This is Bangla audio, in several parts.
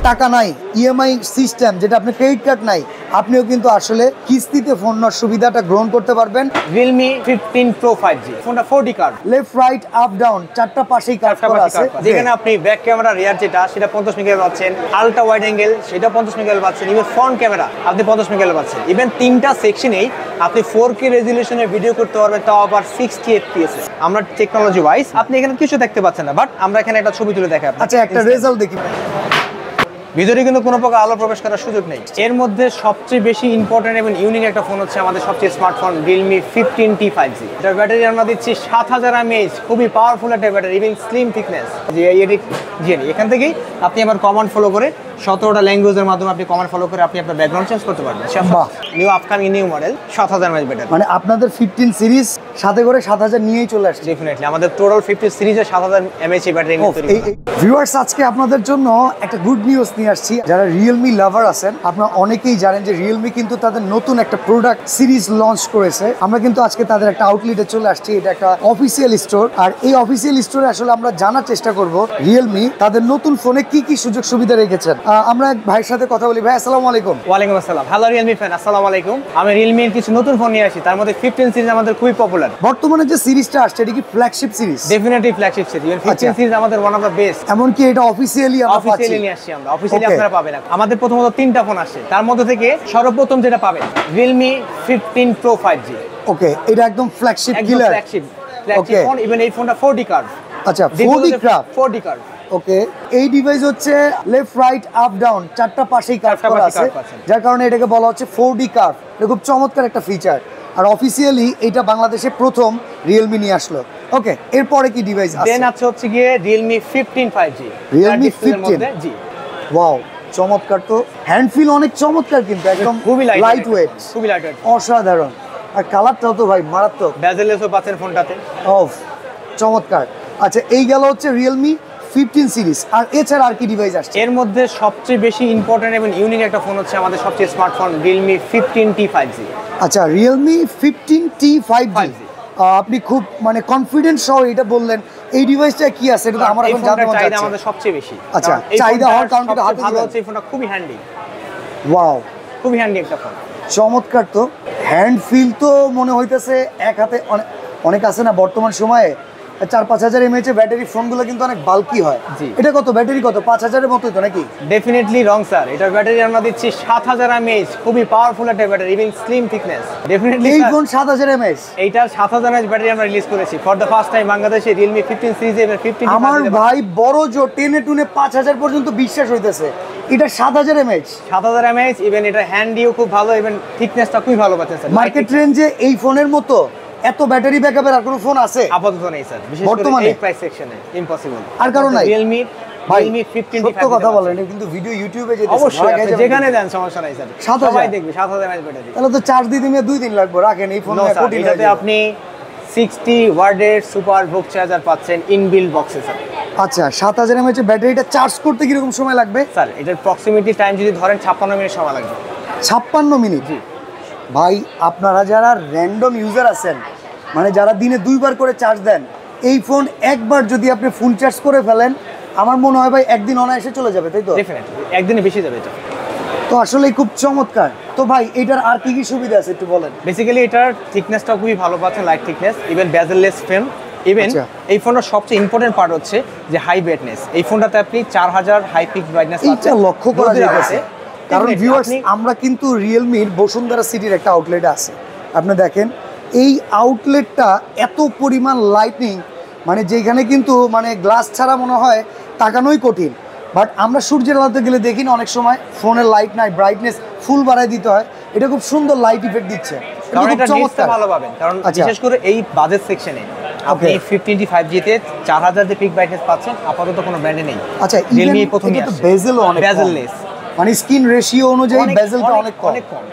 টাকা নাই, ইএমআই সিস্টেম যেটা আপনার ক্রেডিট কার্ড নাই, আপনিও কিন্তু আসলে কিস্তিতে ফোন নেওয়ার সুবিধাটা গ্রহণ করতে পারবেন। Realme 15 Pro 5G ফোনটা 4D curve, left right up down চারটা পাশেই কার্ভ করা আছে, যেখানে আপনি ব্যাক ক্যামেরা রিয়ার যেটা সেটা 50 মেগাপিক্সেল পাচ্ছেন, আলট্রা ওয়াইড অ্যাঙ্গেল সেটা 50 মেগাপিক্সেল পাচ্ছেন, ইভেন ফ্রন্ট ক্যামেরা আপনি 50 মেগাপিক্সেল পাচ্ছেন। ইভেন তিনটা সেকশনেই আপনি 4K রেজোলিউশনে ভিডিও করতে পারবেন, তাও আবার 60 FPS। আমরা টেকনোলজি ওয়াইজ আপনি এখানে কিছু দেখতে পাচ্ছেন না, বাট আমরা এখানে একটা ছবি তুলে দেখাই। আচ্ছা, একটা রেজাল্ট দেখি। ভিতরে কিন্তু কোনো প্রকার আলো প্রবেশ করার সুযোগ নেই। এর মধ্যে সবচেয়ে বেশি ইম্পর্টেন্ট এবং ইউনিক একটা ফোন হচ্ছে আমাদের সবচেয়ে স্মার্টফোন Realme 15T 5G। এটার ব্যাটারি আমরা দিচ্ছি 7000 mAh, খুবই পাওয়ারফুল একটা ব্যাটারি, ইভেন স্লিম থিকনেস। এখান থেকেই আপনি আমার কমান্ড ফলো করে 17টা ল্যাঙ্গুয়েজের মাধ্যমে আপনি কমান্ড ফলো করে আপনি আপনার ব্যাকগ্রাউন্ড চেঞ্জ করতে পারবেন। New upcoming new model 7000 mAh battery. মানে আপনাদের 15 সিরিজ সাথে করে 7000 নিয়েই চলে আসছে। ডেফিনেটলি আমাদের টোটাল 50 সিরিজে 7000 mAh ব্যাটারি নিয়ে তৈরি। ভিউয়ার্স, আজকে আপনাদের জন্য একটা গুড নিউজ নিয়ে আসছি। যারা রিয়েলমি লাভার আছেন, আপনারা অনেকেই জানেন যে রিয়েলমি কিন্তু তাদের নতুন একটা প্রোডাক্ট সিরিজ লঞ্চ করেছে। আমরা কিন্তু আজকে তাদের একটা আউটলেটে চলে আসছি। এটা একটা অফিসিয়াল স্টোর, আর এই অফিসিয়াল স্টোরে আসলে আমরা জানার চেষ্টা করব রিয়েলমি তাদের নতুন ফোনে কি কি সুযোগ সুবিধা রেখেছেন। আমরা এক ভাইয়ের সাথে কথা বলি। ভাই, আসসালামু আলাইকুম। ওয়ালাইকুম আসসালাম। হ্যালো রিয়েলমি ফ্যান, আসসালামু আলাইকুম। আমি রিয়েলমির কিছু নতুন ফোন নিয়ে আসি, তার মধ্যে 15 সিরিজ আমাদের খুবই পপুলার। বর্তমানে যে সিরিজটা আসছে এটা কি flagship series? Definitely flagship series. 15 series আমাদের ওয়ান অফ দ্য বেস্ট। এমনকি এটা অফিসিয়ালি নিয়ে আসছি আমরা, অফিসিয়ালি আপনারা পাবেন। আমাদের প্রথমত 3টা ফোন আসছে, তার মধ্যে থেকে সর্বপ্রথম যেটা পাবেন Realme 15 Pro 5G। ওকে, এটা একদম flagship killer, flagship phone. Even এই ফোনটা 4D কার্ভ। আচ্ছা, 4D কার্ভ। ওকে, এই ডিভাইস হচ্ছে লেফট রাইট আপ ডাউন চারটা পাশেই কার্ভ করা আছে, যার কারণে এটাকে বলা হচ্ছে 4D কার্ভ। এটা খুব চমৎকার একটা ফিচার, আর অফিসিয়ালি এটা বাংলাদেশে প্রথম রিয়েলমি নিয়ে আসলো। ওকে, এরপরে কি ডিভাইস আছে? দেন আছে হচ্ছে গিয়ে Realme 15 5G। Realme 15 জি, ওয়াও, চমৎকার। তো হ্যান্ড ফিল অনেক চমৎকার, কিন্তু একদম খুবই লাইট ওয়েট, খুবই লাইট ওয়েট, অসাধারণ। আর কালারটাও তো ভাই মারাত্মক, বেজেললেসও পাচ্ছেন ফোনটাতে। অফ, চমৎকার। আচ্ছা, এই গেল হচ্ছে রিয়েলমি 15 সিরিজ। আর এছাড়া আর কি ডিভাইস আসছে? এর মধ্যে সবচেয়ে বেশি ইম্পর্টেন্ট এবং ইউনিক একটা ফোন হচ্ছে আমাদের সবচেয়ে স্মার্টফোন Realme 15T 5G। আচ্ছা, Realme 15T 5G। আপনি খুব মানে কনফিডেন্স সহ এটা বললেন। এই ডিভাইসটা কি আছে এটা তো আমার এখন জানতে মন চাইছে। আমাদের সবচেয়ে বেশি। আচ্ছা, চাহিদা হওয়ার কারণ কি হাতে ভালো হচ্ছে এই ফোনটা খুবই হ্যান্ডি। ওয়াও, খুবই হ্যান্ডি একটা ফোন, চমৎকার। তো হ্যান্ড ফিল তো মনে হইতেছে এক হাতে অনেক আছে না বর্তমান সময়ে 4-5 mAh ব্যাটারি ফোনগুলো কিন্তু অনেক বাল্কি হয়। এটা কত ব্যাটারি, কত 5000 এর মতোই তো নাকি? Definitely wrong sir. এটার ব্যাটারি আমরা দিচ্ছি 7000 mAh, খুবই পাওয়ারফুল একটা battery, even slim thickness. Definitely এই ফোন 7000 mAh, এইটার 7000 mAh ব্যাটারি আমরা রিলিজ করেছি ফর দ্য ফার্স্ট টাইম বাংলাদেশে Realme 15 সিরিজ এবং 15। আমার ভাই বড় জোর টেনে টুনে 5000 পর্যন্ত বিশ্বাস হইতেছে। এটা 7000 mAh, 7000 mAh। ইভেন এটা হ্যান্ডিও খুব ভালো, ইভেন থিকনেসটা খুবই ভালো পাচ্ছেন স্যার। মার্কেট রেঞ্জে এই ফোনের মতো এত ব্যাটারি ব্যাকআপের আর কোনো ফোন আছে? আপাতত নেই স্যার, বিশেষ করে এই প্রাইস সেকশনে ইম্পসিবল। আর কারণ নাই। Realme 15 সত্য কথা বলেন, এটা কিন্তু ভিডিও ইউটিউবে যেতে অবশ্যই যেখানে দেন সমস্যা নাই স্যার, সবাই দেখবে 7000 mAh ব্যাটারি। তাহলে তো চার্জ দিতে নিয়ে 2 দিন লাগবে। রাখেন এই ফোন নিয়ে কোটি এটাতে আপনি 60 ওয়াটের সুপার বুক চার্জার পাচ্ছেন ইনবিল্ট বক্সে স্যার। আচ্ছা, 7000 mAh ব্যাটারিটা চার্জ করতে কি রকম সময় লাগবে? স্যার এটার প্রক্সিমিটি টাইম যদি ধরেন 56 মিনিট সময় লাগবে। 56 মিনিট? জি ভাই, আপনারা যারা র্যান্ডম ইউজার আছেন, মানে যারা দিনে 2 বার করে চার্জ দেন, এই ফোন একবার যদি আপনি ফুল চার্জ করে ফেলেন, আমার মনে হয় ভাই একদিন অনায়াসে চলে যাবে, তাই তো? ডেফিনেটলি একদিনে বেশি যাবে এটা। তো আসলে খুব চমৎকার। তো ভাই, এটার আর কি কি সুবিধা আছে একটু বলেন। বেসিক্যালি এটার থিকনেসটা খুবই ভালো পাচ্ছেন, light thickness, even bezel-less frame. Even এই ফোনটার সবচেয়ে ইম্পর্টেন্ট পার্ট হচ্ছে যে হাই ব্রাইটনেস। এই ফোনটাতে আপনি 4000 হাই পিক ব্রাইটনেস পাচ্ছেন। এটা লক্ষ্য করা যাচ্ছে, কারণ ভিউয়ার্স, আমরা কিন্তু রিয়েলমির বসুন্ধরা সিটির একটা আউটলেট আছে। আপনি দেখেন এই আউটলেটটা এত পরিমাণ লাইটিং, মানে যেখানে কিন্তু মানে গ্লাস ছাড়া মনে হয় তাকানোই কঠিন। বাট আমরা সূর্যের আলোতে গেলে দেখি না অনেক সময় ফোনের লাইট নাই, ব্রাইটনেস ফুল বাড়ায় দিতে হয়। এটা খুব সুন্দর লাইট ইফেক্ট দিচ্ছে, কারণ এটা চমৎকার ভালো পাবেন। কারণ বিশেষ করে এই বাজেট সেকশনে আপনি 15T 5G তে 4000 যে পিক ব্রাইটনেস পাচ্ছেন, আপাতত কোনো ব্র্যান্ডে নেই। আচ্ছা, Realme প্রথমই আসছে। বেজেলও অনেক বেজেললেস, মানে স্ক্রিন রেশিও অনুযায়ী বেজেলটা অনেক কম।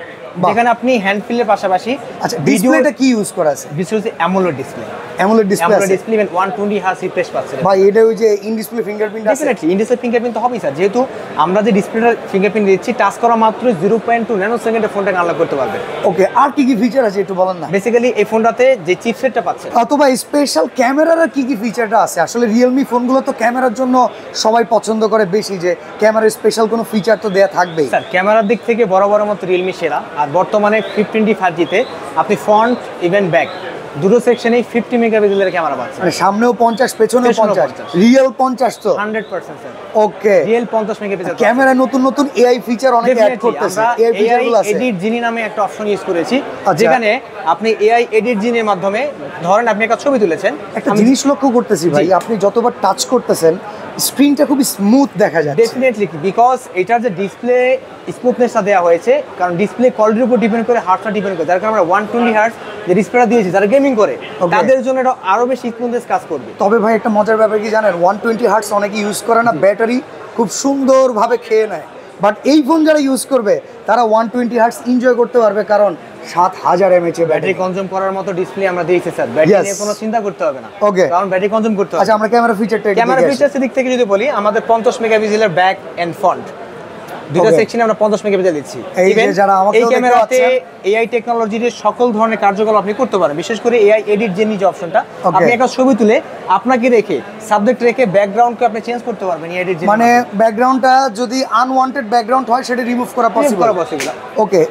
যেখানে আপনি হ্যান্ড ফিলের পাশাপাশি আচ্ছা ডিসপ্লেটা কি ইউজ করা আছে? Display AMOLED display, AMOLED display আছে, ডিসপ্লে ইভেন 120 হার্জ রিফ্রেশ পাচ্ছেন ভাই। এটা ওই যে ইন ডিসপ্লে ফিঙ্গারপ্রিন্ট আছে? ডেফিনেটলি ইন ডিসপ্লে ফিঙ্গারপ্রিন্ট তো হবেই স্যার, যেহেতু আমরা যে ডিসপ্লেটা ফিঙ্গারপ্রিন্ট দিচ্ছি, টাচ করা মাত্র 0.2 ন্যানো সেকেন্ডে ফোনটাকে আনলক করতে পারবে। ওকে, আর কি কি ফিচার আছে একটু বলেন না। বেসিক্যালি এই ফোনটাতে যে চিপসেটটা পাচ্ছেন, অথবা স্পেশাল ক্যামেরার কি কি ফিচারটা আছে? আসলে রিয়েলমি ফোনগুলো তো ক্যামেরার জন্য সবাই পছন্দ করে বেশি, যে ক্যামেরার স্পেশাল কোনো ফিচার তো দেয়া থাকবেই। স্যার ক্যামেরার দিক থেকে বড় মতো রিয়েলমি সেরা। আর বর্তমানে 15T 5Gতে আপনি ফ্রন্ট ইভেন ব্যাক দুটো সেকশনেই 50 মেগাপিক্সেলের ক্যামেরা পাচ্ছেন, মানে সামনেও 50 পেছনেও 50, রিয়েল 50 তো 100% স্যার। ওকে, রিয়েল 50 মেগাপিক্সেল ক্যামেরা নতুন নতুন এআই ফিচার অনেক অ্যাড করতেছে। এআই ফিচারগুলো আছে। এডিট জিনি নামে একটা অপশন ইউজ করেছি, যেখানে আপনি এআই এডিট জিনের মাধ্যমে ধরেন আপনি একটা ছবি তুলেছেন, একটা জিনিস লক্ষ্য করতেছি ভাই, আপনি যতবার টাচ করতেছেন স্ক্রিনটা খুব স্মুথ দেখা যাচ্ছে। ডেফিনেটলি, বিকজ এটার যে ডিসপ্লে স্মুথনেসটা দেওয়া হয়েছে, কারণ ডিসপ্লে কোয়ালিটির উপর ডিপেন্ড করে, হার্টটা ডিপেন্ড করে, যার কারণে আমরা 120 হার্টজ যে ডিসপ্লেটা দিয়েছি, যারা গেমিং করে তাদের জন্য এটা আরো বেশি স্মুথনেস কাজ করবে। তবে ভাই একটা মজার ব্যাপার কি জানেন, 120 হার্টজ অনেকে ইউজ করে না, ব্যাটারি খুব সুন্দরভাবে খেয়ে নেয়। বাট এই ফোন যারা ইউজ করবে তারা 120 হার্টজ এনজয় করতে পারবে, কারণ 7000 mAh ব্যাটারি কনজিউম করার মতো ডিসপ্লে আমরা দিয়েছি স্যার। ব্যাটারি নিয়ে কোনো চিন্তা করতে হবে না, ওকে, কারণ ব্যাটারি কনজিউম করতে হবে। আচ্ছা আমরা ক্যামেরা ফিচারটা ক্যামেরা ফিচারসের দিক থেকে যদি বলি, আমাদের 50 মেগাপিক্সেলের ব্যাক এন্ড ফ্রন্ট দুটো সেকশনে আমরা 50 মেগাপিক্সেল দিচ্ছি। এই ক্যামেরাতে এআই টেকনোলজির সকল ধরনের কার্যকলাপ আপনি করতে পারেন, বিশেষ করে এআই এডিট যে নিজ অপশনটা, আপনি একটা ছবি তুলে আপনাকে রেখে সাবজেক্ট রেখে ব্যাকগ্রাউন্ডকে আপনি চেঞ্জ করতে পারবেন এডিট, মানে ব্যাকগ্রাউন্ডটা যদি আনওয়ান্টেড ব্যাকগ্রাউন্ড হয় সেটা রিমুভ করা পসিবল। ওকে,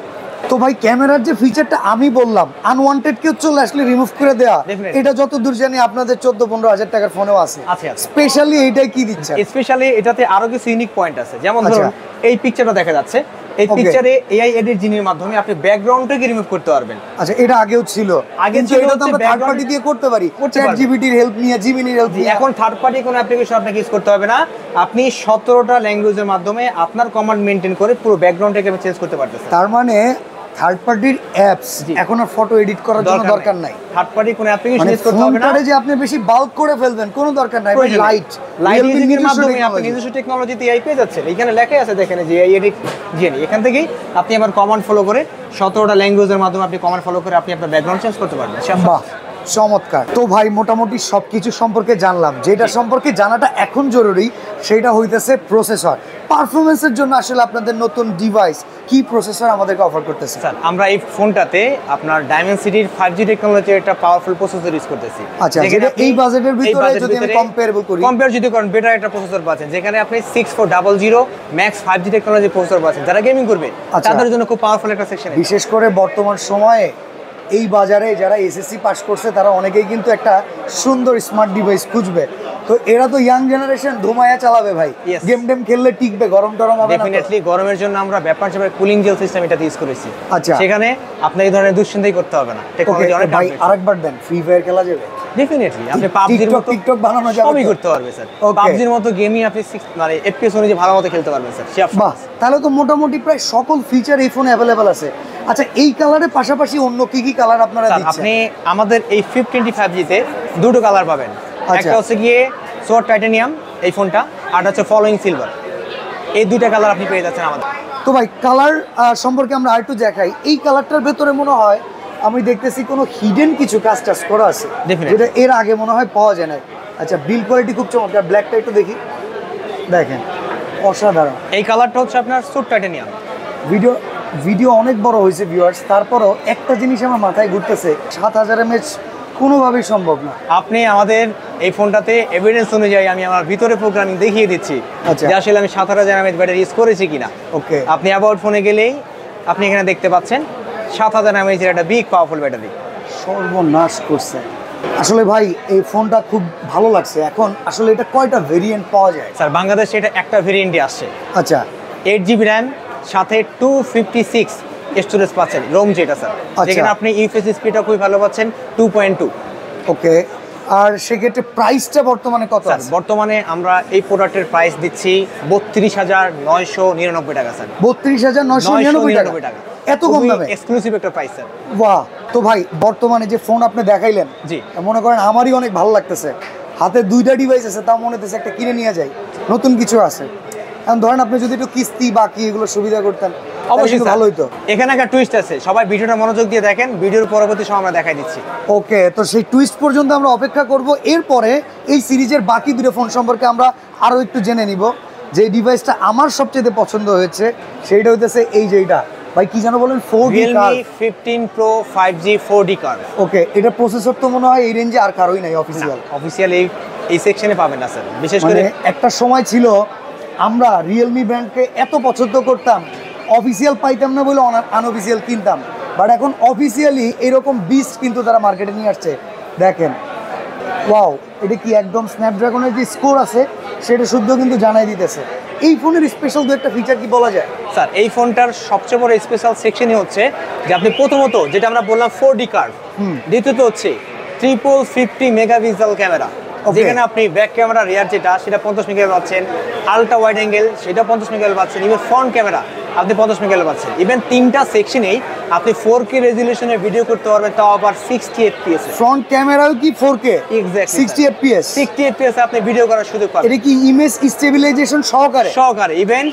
তো ভাই ক্যামেরার যে ফিচারটা আমি বললাম, আনওয়ান্টেড কেউ চলে আসলে রিমুভ করে দেয়া, এটা যত দূর জানি আপনাদের 14-15 হাজার টাকার ফোনেও আছে। স্পেশালি এইটাই কি দিচ্ছে? স্পেশালি এটাতে আরো কিছু ইউনিক পয়েন্ট আছে, যেমন ধরুন এই পিকচারটা দেখা যাচ্ছে, এই পিকচারে এআই এডিট জিনির মাধ্যমে আপনি ব্যাকগ্রাউন্ডটাকে রিমুভ করতে পারবেন। আচ্ছা, এটা আগেও ছিল, কিন্তু এটা তো আমরা থার্ড পার্টি দিয়ে করতে পারি, চ্যাটজিপিটির হেল্প নিয়ে, জিমিনির হেল্প নিয়ে। এখন থার্ড পার্টি কোনো অ্যাপ্লিকেশন আপনাকে ইউজ করতে হবে না, আপনি 17টা ল্যাঙ্গুয়েজের মাধ্যমে আপনার কমান্ড মেইনটেইন করে পুরো ব্যাকগ্রাউন্ডটাকে চেঞ্জ করতে পারতেছেন। তার মানে থার্ড পার্টির অ্যাপস এখন আর ফটো এডিট করার জন্য দরকার নাই, থার্ড পার্টি কোনো অ্যাপ্লিকেশন ইউজ করতে হবে না, ফোনটারে যে আপনি বেশি বাল্ক করে ফেলবেন কোনো দরকার নাই। লাইট এডিটের মাধ্যমে আপনি নিজস্ব টেকনোলজিতে এআই পেয়ে যাচ্ছেন। এখানে লেখাই আছে দেখেন যে এআই এডিট জেনি, এখান থেকেই আপনি আবার কমান্ড ফলো করে 17টা ল্যাঙ্গুয়েজের মাধ্যমে আপনি কমান্ড ফলো করে আপনি আপনার ব্যাকগ্রাউন্ড চেঞ্জ করতে পারবেন। বাহ, চমৎকার। তো ভাই মোটামুটি সবকিছু সম্পর্কে জানলাম, যেটা সম্পর্কে জানাটা এখন জরুরি সেটা হইতেছে প্রসেসর। পারফরমেন্সের জন্য আসলে আপনাদের নতুন ডিভাইস কি প্রসেসর আমাদেরকে অফার করতেছে? স্যার আমরা এই ফোনটাতে আপনার ডায়মেনসিটির 5G টেকনোলজির একটা পাওয়ারফুল প্রসেসর ইউজ করতেছি। আচ্ছা, যেটা এই বাজেটের ভিতরে যদি আমি কম্পেয়ার যদি করেন, বেটার একটা প্রসেসর পাচ্ছেন, যেখানে আপনি 6400 ম্যাক্স 5G টেকনোলজি প্রসেসর পাচ্ছেন। যারা গেমিং করবে তাদের জন্য খুব পাওয়ারফুল একটা সেকশন। বিশেষ করে বর্তমান সময়ে এই বাজারে যারা এসএসসি পাস করছে তারা অনেকেই কিন্তু একটা সুন্দর স্মার্ট ডিভাইস খুঁজবে, তো এরা তো ইয়াং জেনারেশন ধুমায়া চালাবে ভাই, গেম টেম খেললে টিকবে, গরম টরম হবে না? ডেফিনেটলি গরমের জন্য আমরা ব্যাপার হিসেবে কুলিং জেল সিস্টেম এটা ইউজ করেছি। আচ্ছা, সেখানে আপনি এই ধরনের দুশ্চিন্তাই করতে হবে না। টেকনোলজি অনেক ভাই আরেকবার দেন, ফ্রি ফায়ার খেলা যাবে? ডেফিনেটলি আপনি পাবজির মতো টিকটক বানানো যাবে, সবই করতে পারবে স্যার। পাবজির মতো গেমই আপনি মানে এফপিএস অনুযায়ী ভালো মতো খেলতে পারবেন স্যার। বাহ, তাহলে তো মোটামুটি প্রায় সকল ফিচার এই ফোনে অ্যাভেলেবল আছে। আচ্ছা, এই কালারের পাশাপাশি অন্য কি কি কালার আপনারা দিচ্ছেন? আপনি আমাদের এই 15T 5Gতে দুটো কালার পাবেন, একটা হচ্ছে গিয়ে সোয়ার টাইটানিয়াম এই ফোনটা, আর হচ্ছে ফলোইং সিলভার। এই দুইটা কালার আপনি পেয়ে যাচ্ছেন আমাদের। তো ভাই কালার সম্পর্কে আমরা আরেকটু দেখাই। এই কালারটার ভেতরে মনে হয় আমি দেখতেছি কোনো হিডেন কিছু কাজ টাজ করা আছে, যেটা এর আগে মনে হয় পাওয়া যায় না। আচ্ছা, বিল কোয়ালিটি খুব চমৎকার। ব্ল্যাকটা একটু দেখি, দেখেন অসাধারণ। এই কালারটা হচ্ছে আপনার সোয়ার টাইটানিয়াম। ভিডিও অনেক বড় হয়েছে ভিউয়ার্স, তারপরও একটা জিনিস আমার মাথায় ঘুরতেছে, 7000 mAh কোনোভাবেই সম্ভব না। আপনি আমাদের এই ফোনটাতে এভিডেন্স অনুযায়ী আমি আমার ভিতরে প্রোগ্রামিং দেখিয়ে দিচ্ছি যে আসলে আমি 7000 mAh ব্যাটারি ইউজ করেছি কিনা। ওকে, আপনি অ্যাবাউট ফোনে গেলেই আপনি এখানে দেখতে পাচ্ছেন 7000 mAh এর একটা বিগ পাওয়ারফুল ব্যাটারি। সর্বনাশ করছে আসলে ভাই, এই ফোনটা খুব ভালো লাগছে। এখন আসলে এটা কয়টা ভেরিয়েন্ট পাওয়া যায়? স্যার বাংলাদেশে এটা একটা ভেরিয়েন্টই আসছে। আচ্ছা, 8GB র্যাম সাথে 256 স্টোরেজ পাচ্ছেন, রোম যেটা স্যার, যেখানে আপনি ইউএসএস স্পিডটা খুব ভালো পাচ্ছেন 2.2। ওকে, আর সেক্ষেত্রে প্রাইসটা বর্তমানে কত আছে? বর্তমানে আমরা এই প্রোডাক্টের প্রাইস দিচ্ছি 32,999 টাকা স্যার। 32,999 টাকা, এত কম দামে এক্সক্লুসিভ একটা প্রাইস স্যার। বাহ। তো ভাই বর্তমানে যে ফোন আপনি দেখাইলেন, জি মনে করেন আমারই অনেক ভালো লাগতেছে, হাতে দুইটা ডিভাইস আছে, তাও মনে হচ্ছে একটা কিনে নিয়ে যাই, নতুন কিছু আছে। এখন ধরেন আপনি যদি একটু কিস্তি বাকি এগুলো সুবিধা করতেন, অবশ্যই ভালো হইতো। এখানে একটা টুইস্ট আছে, সবাই ভিডিওটা মনোযোগ দিয়ে দেখেন, ভিডিওর পরবর্তী সময় আমরা দেখাই দিচ্ছি। ওকে, তো সেই টুইস্ট পর্যন্ত আমরা অপেক্ষা করব। এরপরে এই সিরিজের বাকি দুটো ফোন সম্পর্কে আমরা আরও একটু জেনে নিব। যে ডিভাইসটা আমার সবচেয়ে পছন্দ হয়েছে সেইটা হইতেছে এই যে এটা, ভাই কি যেন বলেন, 4D curve. Realme 15 Pro 5G 4D curve. Okay, এটা প্রসেসর তো মনে হয় এই রেঞ্জে আর কারোই নাই অফিসিয়াল। অফিসিয়াল এই সেকশনে পাবেন না স্যার, বিশেষ করে একটা সময় ছিল আমরা রিয়েলমি ব্র্যান্ডকে এত পছন্দ করতাম, অফিসিয়াল পাইতাম না বলে আনঅফিসিয়াল কিনতাম, বাট এখন অফিসিয়ালি এরকম বিস্ট কিন্তু তারা মার্কেটে নিয়ে আসছে। দেখেন, ওয়াও, এটা কি একদম স্ন্যাপড্রাগনের যে স্কোর আছে সেটা শুদ্ধ কিন্তু জানাই দিতেছে। এই ফোনের স্পেশাল দু একটা ফিচার কি বলা যায়? স্যার এই ফোনটার সবচেয়ে বড় স্পেশাল সেকশনই হচ্ছে যে আপনি প্রথমত যেটা আমরা বললাম 4D কার্ভ, দ্বিতীয়ত হচ্ছে 50 মেগাপিক্সেল ক্যামেরা, যেখানে আপনি ব্যাক ক্যামেরা রিয়ার যেটা সেটা 50 মেগাপিক্সেল পাচ্ছেন, আলট্রা ওয়াইড অ্যাঙ্গেল সেটা 50 মেগাপিক্সেল পাচ্ছেন, ইভেন ফ্রন্ট ক্যামেরা আপনি 50 মেগাপিক্সেল পাচ্ছেন। ইভেন তিনটা সেকশনেই আপনি 4K রেজলিউশনে ভিডিও করতে পারবেন, তাও আবার 60 FPS। ফ্রন্ট ক্যামেরাও কি 4K? Exactly 60 FPS। 60 FPS আপনি ভিডিও করার সুযোগ পাবেন। এটা কি ইমেজ স্টেবিলাইজেশন সহকারে? ইভেন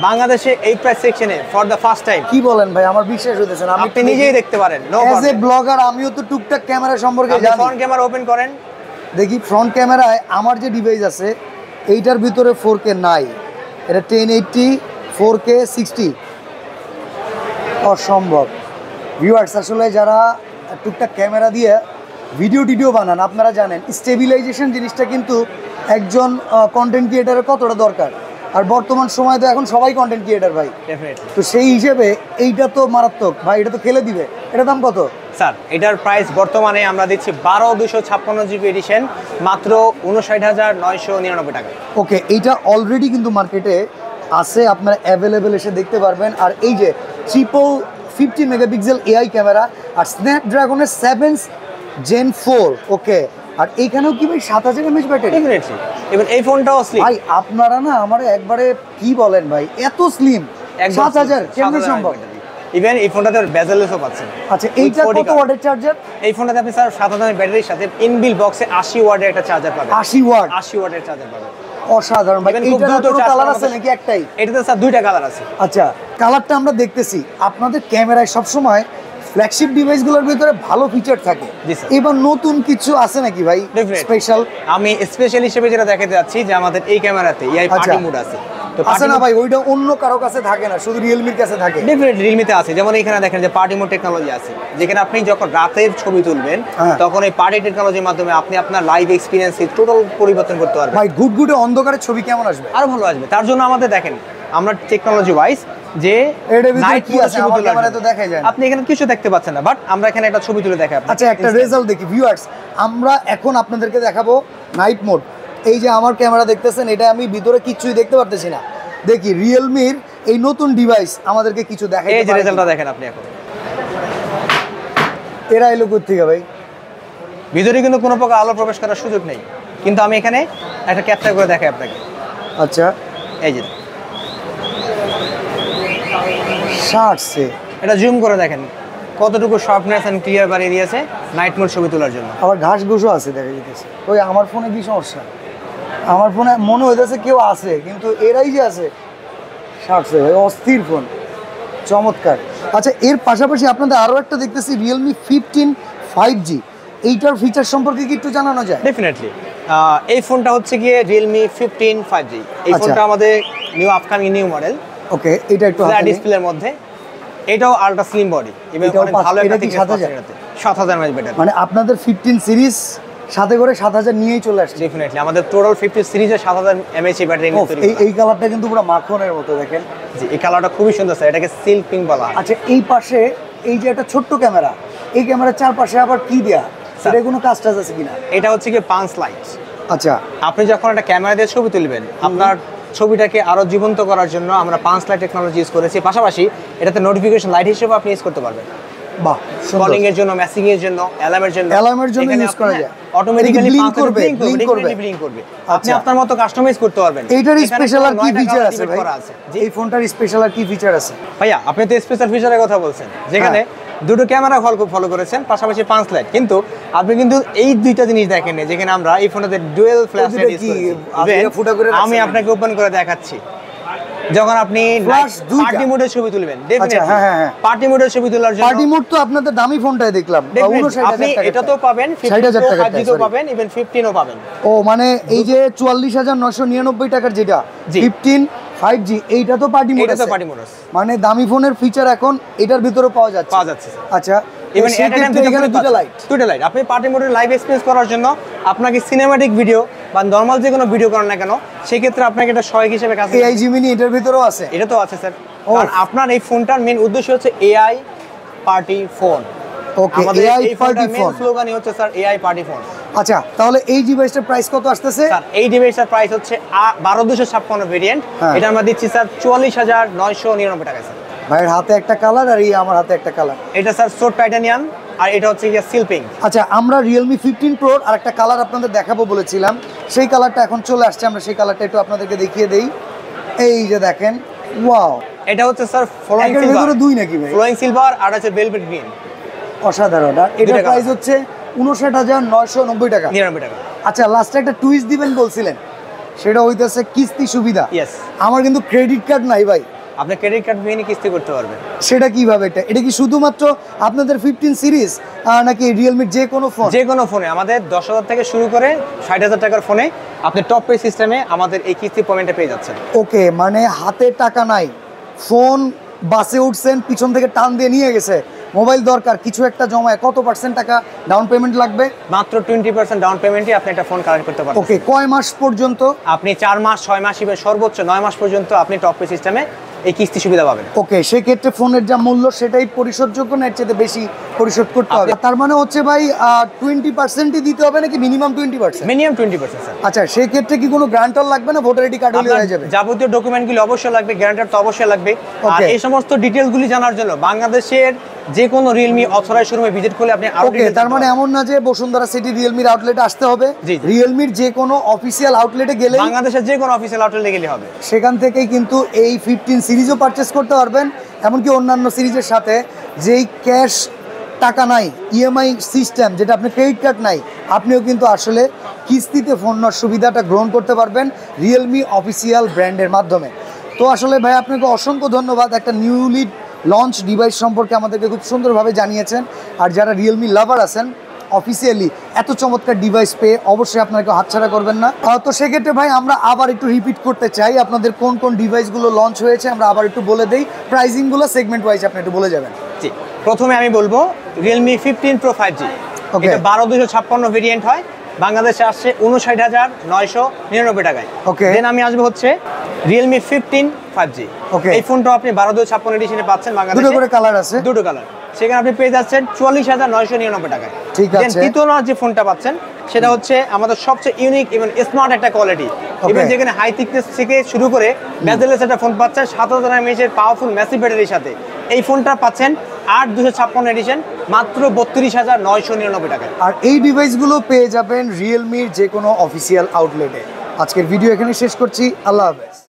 বাংলাদেশে এই প্রাইস সেকশনে ফর দ্য ফার্স্ট টাইম। কি বলেন ভাই, আমার বিশ্বাস হইতেছে না। আপনি নিজেই দেখতে পারেন। নো অ্যাজ এ ব্লগার আমিও তো টুকটাক ক্যামেরা সম্পর্কে জানি। জানি। ফ্রন্ট ক্যামেরা ওপেন করেন, দেখি ফ্রন্ট ক্যামেরায় আমার যে ডিভাইস আছে এইটার ভিতরে 4K নাই, এটা 1080 4K 60 অসম্ভব। ভিউয়ার্স, আসলে যারা টুকটাক ক্যামেরা দিয়ে ভিডিও টিডিও বানান আপনারা জানেন স্টেবিলাইজেশন জিনিসটা কিন্তু একজন কন্টেন্ট ক্রিয়েটারের কতটা দরকার। আর বর্তমান সময় তো এখন সবাই কন্টেন্ট ক্রিয়েটার ভাই, ডেফিনেটলি। তো সেই হিসেবে এইটা তো মারাত্মক ভাই, এটা তো খেলে দিবে। এটা দাম কত? স্যার এটার প্রাইস বর্তমানে আমরা দিচ্ছি 12/256 GB এডিশন মাত্র 59,999 টাকা। ওকে, এইটা অলরেডি কিন্তু মার্কেটে আছে, আপনারা অ্যাভেলেবেল এসে দেখতে পারবেন। আর এই যে 50 মেগাপিক্সেল এআই ক্যামেরা আর স্ন্যাপড্রাগনের 7th Gen 4। ওকে, আর এইখানেও কি ভাই 7000 mAh ব্যাটারি? ডেফিনেটলি। এবং এই ফোনটাও স্লিম ভাই আপনারা না আমার একবারে কি বলেন ভাই, এত স্লিম 7000 কেমনে সম্ভব? ইভেন এই ফোনটাতে বেজেলসও পাচ্ছেন। আচ্ছা, এইটা কত ওয়াটের চার্জার? এই ফোনটাতে আপনি স্যার 7000 ব্যাটারির সাথে ইনবিল বক্সে 80 ওয়াটের একটা চার্জার পাবেন। 80 ওয়াট? 80 ওয়াটের চার্জার পাবেন। অসাধারণ ভাই। এইটার কোনো কালার আছে নাকি? একটাই? এটাতে স্যার দুইটা কালার আছে। আচ্ছা, কালারটা আমরা দেখতেছি। আপনাদের ক্যামেরায় সবসময় ফ্ল্যাগশিপ ডিভাইসগুলোর ভিতরে ভালো ফিচার থাকে, এবার নতুন কিছু আছে নাকি ভাই স্পেশাল? আমি স্পেশাল হিসেবে যেটা দেখাতে যাচ্ছি যে আমাদের এই ক্যামেরাতে এআই পার্টি মোড আছে। তো আছে না ভাই, ওইটা অন্য কারো কাছে থাকে না, শুধু রিয়েলমির কাছে থাকে। ডেফিনেটলি রিয়েলমিতে আছে। যেমন এখানে দেখেন যে পার্টি মোড টেকনোলজি আছে, যেখানে আপনি যখন রাতের ছবি তুলবেন তখন এই পার্টি টেকনোলজির মাধ্যমে আপনি আপনার লাইভ এক্সপিরিয়েন্স টোটাল পরিবর্তন করতে পারবেন। ভাই ঘুটঘুটে অন্ধকারের ছবি কেমন আসবে? আরো ভালো আসবে। তার জন্য আমাদের দেখেন আমরা টেকনোলজি ওয়াইজ যে নাইট কি আছে আমার ক্যামেরায় তো দেখাই যায় না। আপনি এখানে কিছু দেখতে পাচ্ছেন না, বাট আমরা এখানে একটা ছবি তুলে দেখাই আপনাকে। আচ্ছা, একটা রেজাল্ট দেখি ভিউয়ার্স। আমরা এখন আপনাদেরকে দেখাবো নাইট মোড। এই যে আমার ক্যামেরা দেখতেছেন, এটা আমি ভিতরে কিছুই দেখতে পারতেছি না। দেখি রিয়েলমির এই নতুন ডিভাইস আমাদেরকে কিছু দেখাই। এই যে রেজাল্টটা দেখেন আপনি এখন। এরা এলো কোথা থেকে ভাই? ভিতরে কিন্তু কোনো প্রকার আলো প্রবেশ করার সুযোগ নেই, কিন্তু আমি এখানে একটা ক্যাপচার করে দেখাই আপনাকে। আচ্ছা, এই যে শার্টসে এটা জুম করে দেখেন কতটুকু শার্পনেস এন্ড ক্লিয়ার বাড়িয়ে দিয়েছে নাইট মোড ছবি তোলার জন্য। আবার ঘাস ঘুষও আছে দেখা যেতেছে। ওই আমার ফোনে কি সমস্যা? আমার ফোনে মনে হইতেছে কেউ আছে, কিন্তু এরাই যে আছে শার্টসে ভাই, অস্থির ফোন, চমৎকার। আচ্ছা, এর পাশাপাশি আপনাদের আরও একটা দেখতেছি রিয়েলমি 15 5G। এইটার ফিচার সম্পর্কে কি একটু জানানো যায়? ডেফিনেটলি। এই ফোনটা হচ্ছে গিয়ে রিয়েলমি 15 5G। এই ফোনটা আমাদের নিউ আপকামিং নিউ মডেল। ওকে, এটা একটু ফ্ল্যাট ডিসপ্লের মধ্যে, এটাও আলট্রা স্লিম বডি এবং অনেক ভালো একটা থিকনেস পাচ্ছেন এটাতে। 7000 mAh ব্যাটারি। মানে আপনাদের 15 সিরিজ সাথে করে 7000 নিয়েই চলে আসছে। ডেফিনেটলি আমাদের টোটাল 50 সিরিজে 7000 mAh ব্যাটারি নিয়ে তৈরি। এই কালারটা কিন্তু পুরো মাখনের মতো দেখেন। জি, এই কালারটা খুবই সুন্দর স্যার, এটাকে সিল্ক পিঙ্ক বলা হয়। আচ্ছা, এই পাশে এই যে একটা ছোট্ট ক্যামেরা, এই ক্যামেরার চারপাশে আবার কি দেয়া? সেটা কোনো কাজ টাজ আছে কিনা? এটা হচ্ছে কি পাঞ্চ লাইট। আচ্ছা, আপনি যখন একটা ক্যামেরা দিয়ে ছবি তুলবেন, আপনার ছবিটাকে আরো জীবন্ত করার জন্য আমরা পাঞ্চ লাইট টেকনোলজি ইউজ করেছি। পাশাপাশি এটাতে নোটিফিকেশন লাইট হিসেবে আপনি ইউজ করতে পারবেন। বাহ, কলিং এর জন্য, মেসেজিং এর জন্য, অ্যালার্মের জন্য ইউজ করা যায়। অটোমেটিক্যালি ব্লিঙ্ক করবে। আপনি আপনার মতো কাস্টমাইজ করতে পারবেন। এইটার স্পেশাল আর কি ফিচার আছে ভাই? এই ফোনটার স্পেশাল আর কি ফিচার আছে ভাইয়া? আপনি তো স্পেশাল ফিচারের কথা বলছেন, যেখানে দুটো ক্যামেরা ফলো করেছেন, পাশাপাশি পাঁচ লাইট, কিন্তু আপনি কিন্তু এই দুইটা জিনিস দেখেন, যেখানে আমরা এই ফোনটাতে ডুয়েল ফ্ল্যাশ লাইট ইউজ করেছি। আমি আপনাকে ওপেন করে দেখাচ্ছি। যখন আপনি Flash দুইটা। পার্টি মোডে ছবি তুলবেন আচ্ছা, ডেফিনেটলি হ্যাঁ, হ্যাঁ, হ্যাঁ। পার্টি মোডে ছবি তোলার জন্য পার্টি মোড তো আপনাদের দামি ফোনটাই দেখলাম definitely আপনি এটা তো পাবেন 60,000 টাকা 5G তো পাবেন ইভেন 15 ও পাবেন। ও মানে এই যে 44,999 টাকার যেটা জি। 15 5G এইটা তো পার্টি মোড এটা তো আছে পার্টি মোড আছে মানে দামি ফোনের ফিচার এখন এটার ভিতরে পাওয়া যাচ্ছে পাওয়া যাচ্ছে স্যার। আচ্ছা ইভেন সেই এট টাইম ক্ষেত্রে এখানে দুটো লাইট দুটো লাইট আপনি পার্টি মোডে লাইভ এক্সপেরিয়েন্স করার জন্য আপনাকে সিনেম্যাটিক ভিডিও বা নরমাল যে কোনো ভিডিও করেন না কেন সেই ক্ষেত্রে আপনাকে এটা সহায়ক হিসেবে কাজ এআই জিমিনি এটার ভিতরেও আছে এটা তো আছে স্যার কারণ আপনার এই ফোনটার মেন উদ্দেশ্য হচ্ছে এআই পার্টি ফোন ওকে আমাদের এআই এই পার্টি ফোনটার মেন ফোন স্লোগানই হচ্ছে স্যার এআই পার্টি ফোন। আচ্ছা তাহলে এই ডিভাইসটার প্রাইস কত আসতেছে স্যার এই ডিভাইসটার প্রাইস হচ্ছে 12256 ভেরিয়েন্ট হ্যাঁ। এটা আমরা দিচ্ছি স্যার 44,999 টাকা স্যার। ভাইয়ের হাতে একটা কালার আর এই আমার হাতে একটা কালার এটা স্যার সোট টাইটানিয়াম আর এটা হচ্ছে গিয়ে সিল পিঙ্ক। আচ্ছা আমরা Realme 15 Pro আর একটা কালার আপনাদের দেখাবো বলেছিলাম সেই কালারটা এখন চলে আসছে আমরা সেই কালারটা একটু আপনাদেরকে দেখিয়ে দেই এই যে দেখেন ওয়াও এটা হচ্ছে স্যার ফ্লোয়িং এর ভিতরে দুই নাকি ভাই ফ্লোয়িং সিলভার আর আছে ভেলভেট গ্রিন অসাধারণ আর এটার দুইটা প্রাইস হচ্ছে 59,990 টাকা 99 টাকা। আচ্ছা লাস্টে একটা টুইস্ট দিবেন বলছিলেন সেটা হইতেছে কিস্তি সুবিধা ইয়েস আমার কিন্তু ক্রেডিট কার্ড নাই ভাই আপনি ক্রেডিট কার্ড দিয়ে কিস্তি করতে পারবেন। সেটা কিভাবে এটা কি শুধুমাত্র আপনাদের 15 সিরিজ নাকি রিয়েলমির যে কোনো ফোন যে কোনো ফোনে আমাদের 10,000 থেকে শুরু করে 60,000 টাকার ফোনে আপনি টপ পে সিস্টেমে আমাদের এই কিস্তি পেমেন্টে পেয়ে যাচ্ছেন। ওকে মানে হাতে টাকা নাই ফোন বাসে উঠছেন পিছন থেকে টান দিয়ে নিয়ে গেছে মোবাইল দরকার কিছু একটা জমায় কত পার্সেন্ট টাকা ডাউন পেমেন্ট লাগবে মাত্র 20% ডাউন পেমেন্টে আপনি একটা ফোন কালেক্ট করতে পারবেন। ওকে কয় মাস পর্যন্ত আপনি 4 মাস 6 মাস ইভেন সর্বোচ্চ 9 মাস পর্যন্ত আপনি টপ পে সিস্টেমে এই কিস্তি সুবিধা পাবেন। ওকে সেক্ষেত্রে ফোনের যা মূল্য সেটাই পরিশোধযোগ্য না এর চেয়ে বেশি পরিশোধ করতে হবে তার মানে হচ্ছে ভাই 20%ই দিতে হবে নাকি মিনিমাম 20%? Minimum 20% sir. আচ্ছা সেই ক্ষেত্রে কি কোনো গ্যারান্টার লাগবে না ভোটার আইডি কার্ড হলে হয়ে যাবে যাবতীয় ডকুমেন্টগুলি অবশ্যই লাগবে গ্যারান্টার তো অবশ্যই লাগবে আর Okay. এই সমস্ত ডিটেইলসগুলি জানার জন্য বাংলাদেশের যে কোনো Realme অথরাইজড শোরুমে ভিজিট করলে আপনি আরো ওকে তার মানে এমন না যে বসুন্ধরা সিটি রিয়েলমির আউটলেটে আসতে হবে জি, জি। রিয়েলমির যে কোনো অফিসিয়াল আউটলেটে গেলে বাংলাদেশের যে কোনো অফিসিয়াল আউটলেটে গেলে হবে। সেখান থেকেই কিন্তু এই 15 সিরিজও পারচেস করতে পারবেন এমনকি অন্যান্য সিরিজের সাথে যেই ক্যাশ টাকা নাই ইএমআই সিস্টেম যেটা আপনার ক্রেডিট কার্ড নাই আপনিও কিন্তু আসলে কিস্তিতে ফোন নেওয়ার সুবিধাটা গ্রহণ করতে পারবেন রিয়েলমি অফিসিয়াল ব্র্যান্ডের মাধ্যমে। তো আসলে ভাই আপনাকে অসংখ্য ধন্যবাদ একটা নিউলি লঞ্চ ডিভাইস সম্পর্কে আমাদেরকে খুব সুন্দরভাবে জানিয়েছেন আর যারা রিয়েলমি লাভার আছেন অফিসিয়ালি এত চমৎকার ডিভাইস পেয়ে অবশ্যই আপনাকে হাতছাড়া করবেন না। তো সেক্ষেত্রে ভাই আমরা আবার একটু রিপিট করতে চাই আপনাদের কোন কোন ডিভাইসগুলো লঞ্চ হয়েছে আমরা আবার একটু বলে দেই প্রাইসিংগুলো সেগমেন্ট ওয়াইজ আপনি একটু বলে যাবেন। জি প্রথমে আমি বলবো Realme 15 Pro 5G Okay. এটা 12256 ভেরিয়েন্ট হয় বাংলাদেশে আসছে 59,999 টাকায়। Okay. দেন আমি আসবো হচ্ছে Realme 15 5G Okay. এই ফোনটা আপনি 12256 এডিশনে পাচ্ছেন দুটো বাংলাদেশে করে কালার আছে দুটো কালার সেখানে আপনি পেয়ে যাচ্ছেন 44,999 টাকায়। ঠিক Then আছে। দ্বিতীয় যে ফোনটা পাচ্ছেন সেটা হচ্ছে আমাদের সবচেয়ে ইউনিক এবং স্মার্ট একটা কোয়ালিটি এবং যেখানে হাই থিকনেস থেকে শুরু করে বেজেলেস একটা ফোন পাচ্ছেন 7,000 mAh এর পাওয়ারফুল ম্যাসিভ ব্যাটারির সাথে এই ফোনটা পাচ্ছেন 8256 এডিশন মাত্র 32,999 টাকায়। আর এই ডিভাইসগুলো পেয়ে যাবেন রিয়েলমির যে কোনো অফিসিয়াল আউটলেটে। আজকের ভিডিও এখানে শেষ করছি আল্লাহ হাফেজ।